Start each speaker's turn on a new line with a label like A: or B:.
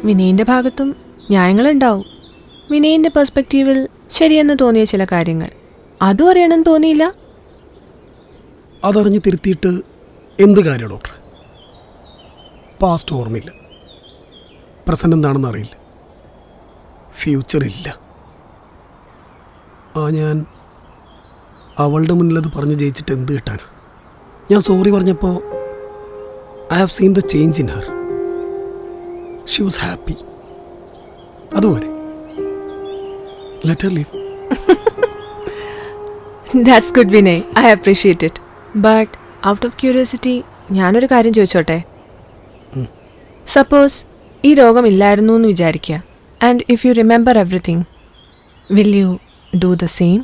A: വിനയൻ്റെ ഭാഗത്തും ന്യായങ്ങളുണ്ടാവും. വിനയൻ്റെ പെർസ്പെക്റ്റീവിൽ ശരിയെന്ന് തോന്നിയ ചില കാര്യങ്ങൾ അതും അറിയണമെന്ന് തോന്നിയില്ല.
B: അതറിഞ്ഞ് തിരുത്തിയിട്ട് എന്ത് കാര്യം ഡോക്ടർ? പാസ്റ്റ് ഓർമ്മയില്ല, പ്രസൻറ്റ് എന്താണെന്ന് അറിയില്ല, ഫ്യൂച്ചർ ഇല്ല. ഞാൻ അവളുടെ മുന്നിലത് പറഞ്ഞ് ജയിച്ചിട്ട് എന്ത് കിട്ടാൻ? ഞാൻ സോറി പറഞ്ഞപ്പോൾ I have seen the change in her. She was happy. അതുപോലെ let her leave.
A: That's good Vinay, I appreciate it. But out of curiosity ഞാനൊരു കാര്യം ചോദിച്ചോട്ടെ? സപ്പോസ് ഈ രോഗമില്ലായിരുന്നു എന്ന് വിചാരിക്കുക, and if you remember everything, will you do the same?